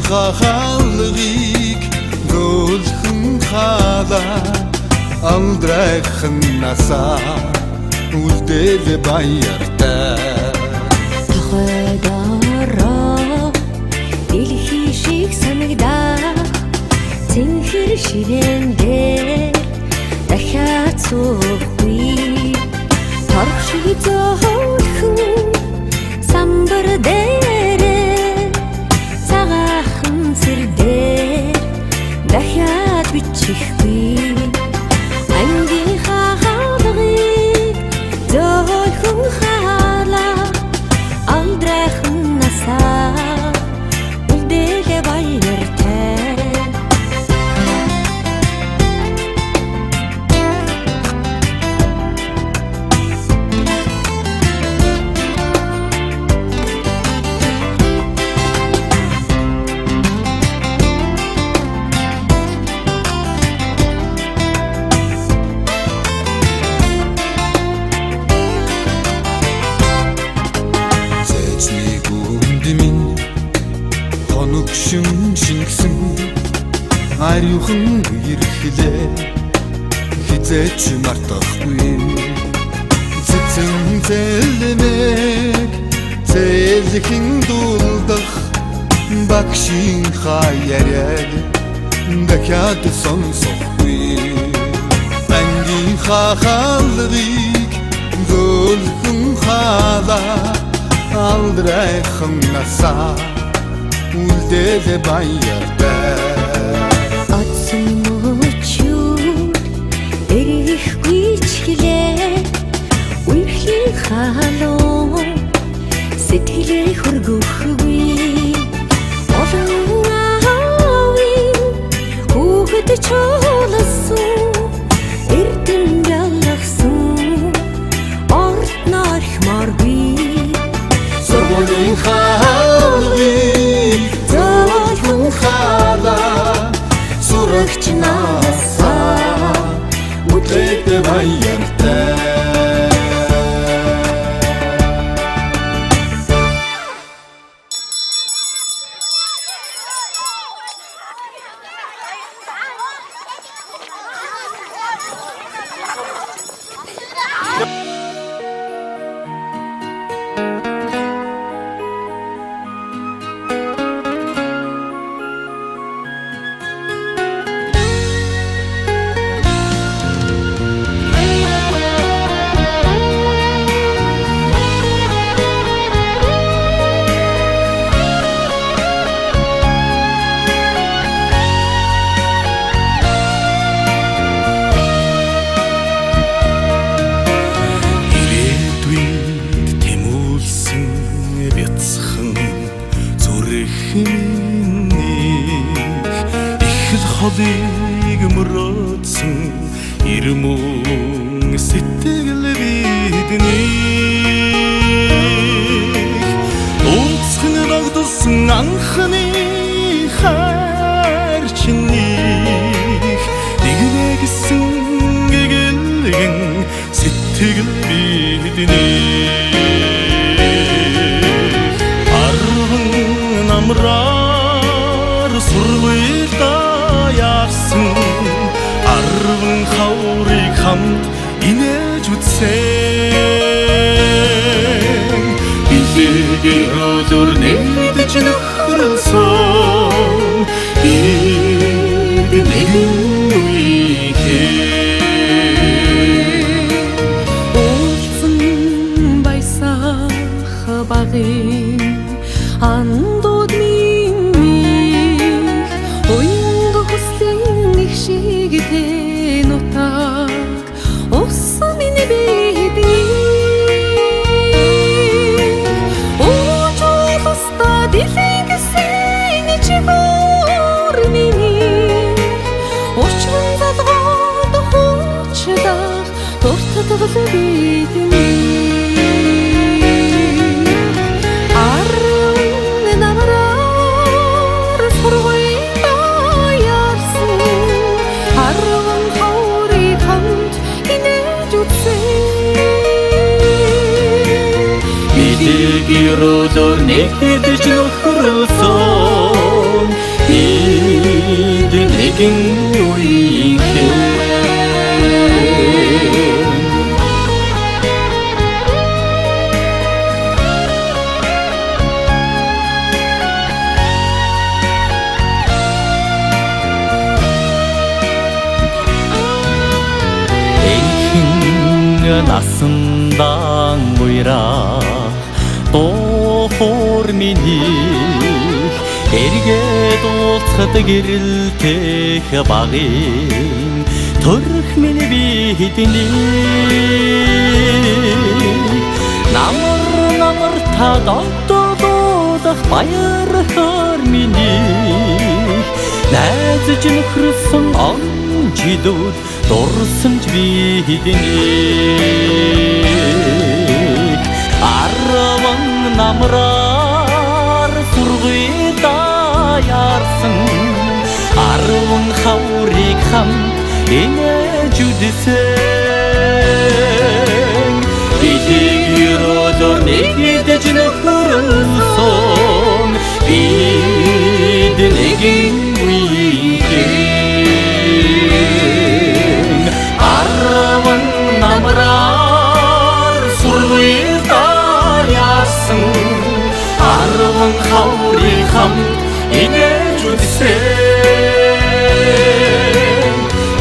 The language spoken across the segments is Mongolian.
хахалгыг зөөлхөн халаа алдрайхнасаа үлдээл баяртай тохойдороо дэлхий шиг санагдах цэнхэр ширээн дээр дахиад суухгүй торх шиг зөөлхөн самбар дээрээ цагаахан сэр дээр дахиад бичихгүй ангийн хаалгыг зөөлхөн халаа алдрайхан насаа үлдээлээ баяртай Хоногшин шингсэн ариухан ирэхлээ хизээч мартахгүй цэцэн зэлмэг зэлхэн дулдах багшин хаяад дахиад сонсохгүй ангийн хахалгыг зөөлхөн халаа алдрайхан насаа үлдээлээ баяртай Атсан мөчүүд эрэхгүй чиглээ үерхийн халуун сэтгэлээ хөргөхгүй олон аавын хүүхэд чуулсан эрдэм ялгсан орт нархмаргүй сургуулийн хаалгыг зөөлхөн халаа сурагч насаа үлдээдээ баяртай холыг мөрөөдсөн ирмөн сэтгэл бидний ууцхан дагдсан анхны хайр чиний нэгнэгсэн гэгэлгэн сэтгэл бидний арван намраар сургуйлда яарсан арван хаврыг хамт инээж үтсэн билегээр өдөр нэгдэж нөхрөлсөн нэгэн үеийн уулзсан баясах багын андууд минь уянга хүслийн их шигтэй нутаг усан минь бидний уучуулста дэлгэсэн чигүүр миний учран залгоод хуучдах дуртатгал бидний Билегээр өдөр нэгдэж нөхрөлсөн нэгэн үеийнхэн насандан уйра дохор миний эргээд ууцхад гэрэлтэх багын төрөх миний бидний намар та додолдох баярхаар миний найзж нөхрсөн он жидүүд дурсамж бидний арван намраар сургуйда яарсан арван хаврыг хамт инээж үдсэн бидийг өрөөдөр нэгдэж нөхөрсөн бид нэгэн үеийнхэн арван намраар сургуйда яарсан арван хаврыг хамт инээж үдсэн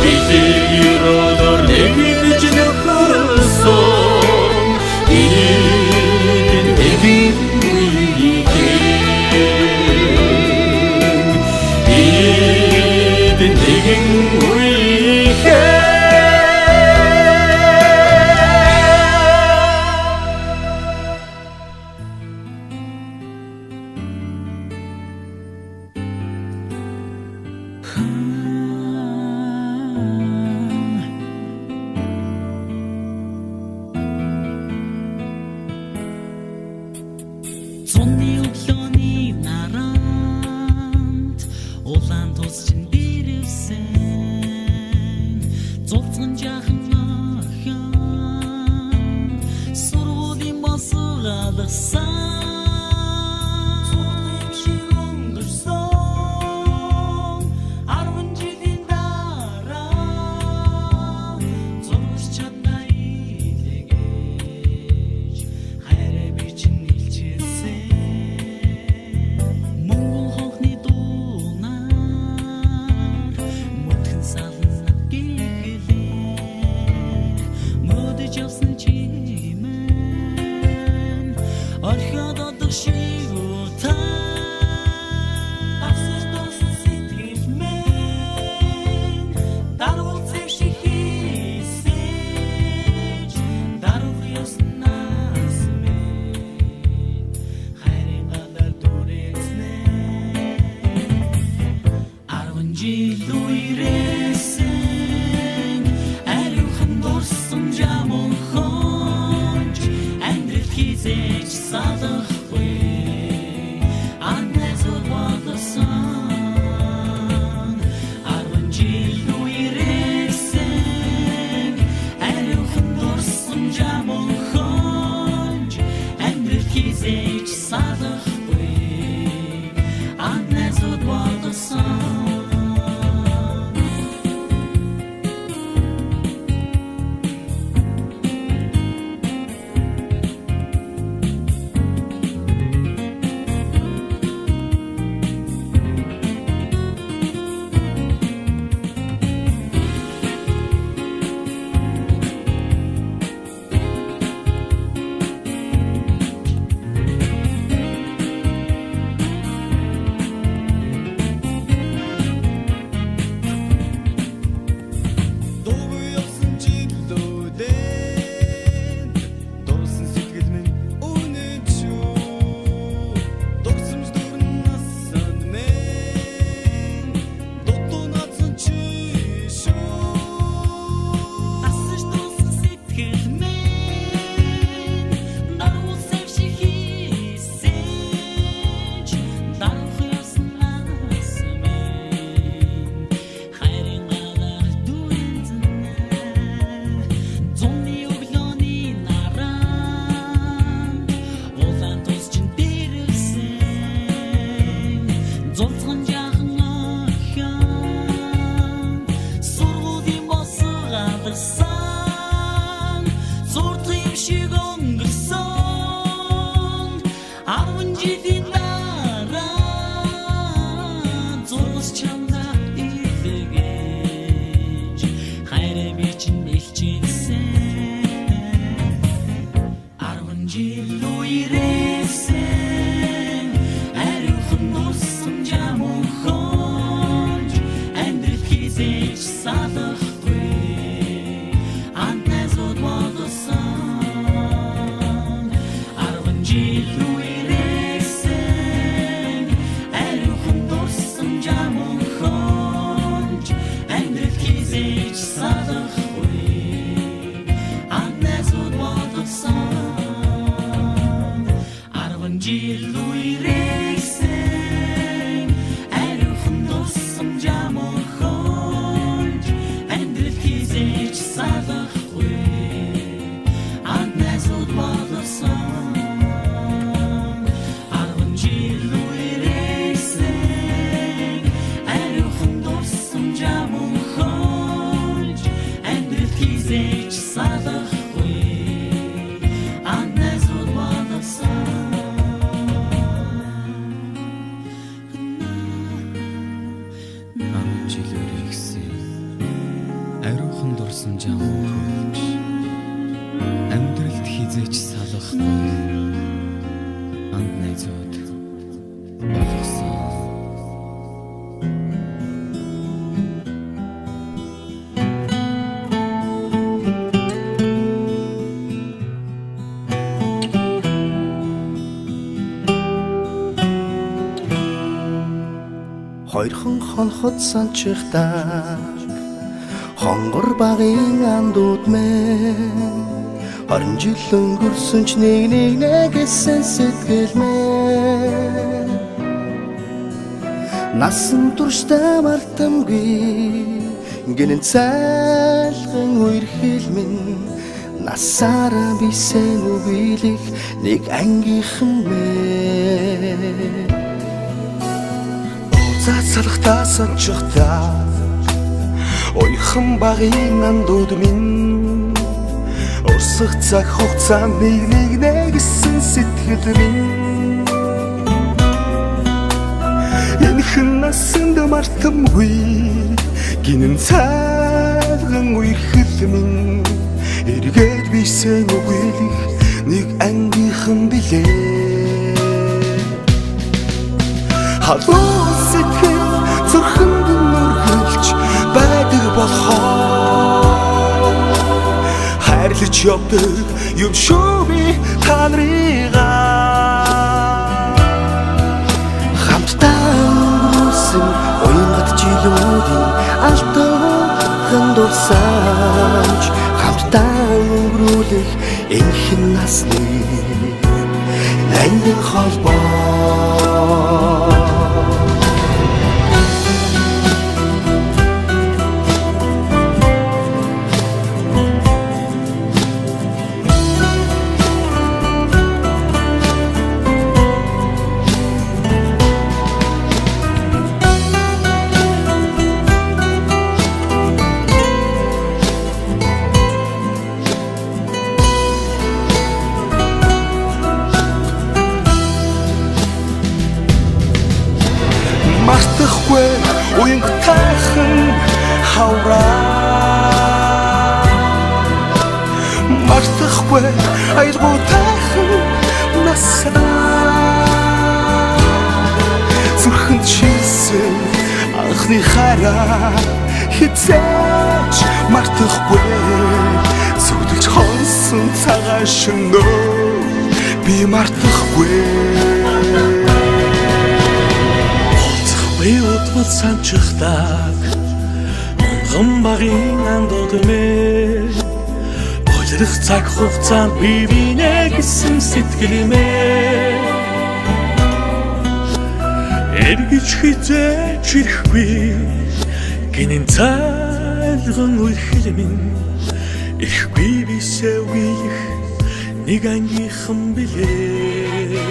бидийг өрөөдөр нэгдэж нөхөрсөн бид нэгэн үеийнхэн бид нэгэн үеийнхэн Зуны өглөөний наранд улаан тус чин дэрвсэн зулцган жахан охин сургуулийн босоо алгасан зурган шиг өнгөрсөн 10 жилийн дараа зургаж чадна илгээж хайраа би чинь орхиод одох шиг утаа авсэрдос сэтгэл мэн даруул зэвших хийсэж даруул яснаас мэн хайрын гадар дүрэснэ 10 жил үерсэн ариухан дурсан жамон хонж амьдрал хизээж садахгүй анназор бодсон 10 жил үерсэн ариухан дурсан жамон хонж амьдрал хизээж садахгүй анназор бодсон бодсон зурдсан шиг өнгөрсөн 10 жилийн дараа зургас чамда илгээж хайраа би чинь илчээсэн 10 жил үерээсэн ариухан дурсан жамун хонж амьдрал хизээж салахгүй антназууд бодсон 10 жил үерээсэн ариухан дурсан жамун хонж амьдрал хизээж салахгүй антназууд бодсон жил үерээсэн ариухан дурсан жамун хонж амьдрал хизээж салахгүй антназууд бодсон 10 жил үерээсэн ариухан дурсан жамун хонж амьдрал хизээж салахгүй антназууд бодсон ариухан дурсан жамун хонж амьдралд хизээж салахгүй антназууд болгосон Хоёрхан хонхот санчихдаг хонгор багын андууд мэн 20 жил өнгөрсөн ч нэг гэсэн сэтгэл мэн насан туршдаа мартамгүй гинэн цайлган үерхэл минь насаараа бисен үгийлэх нэг ангийнхан мэн цацалхтаа санчихдаг ойхон багын андууд минь урсах цаг хугацаа нэг гэсэн сэтгэл минь энэхэн насанд мартамгүй гинэн цайлган үерхэл минь эргээд бисен үгийлэх нэг ангийнхан билээ халуун сэтгэл зүрхэнд нүргэлж байдаг болохоор хайрлаж явдаг юм шүү би та нарыгаа хамтдаа өнгөрсөн уянгат жилүүдийн алтан дурсамж хамтдаа өнгөрүүлэх энэхэн насны ангин холбоо мартахгүй уянгатайхан хавраа мартахгүй аялгуутайхан насаа зүрхэнд шилсэн анхны хараа хизээч мартахгүй зүудэлж хонсон цагаан шөнөө би мартахгүй Биотвол санчихдаг онгон багын андууд мэ Болирх цаг хугацаанд бивинэ гэсэн сэтгэл мэ эргэж хизээч ирэхгүй гинэн цайлган үерхэл минь ирэхгүй бисээ үеих нэг ангийнхан билээ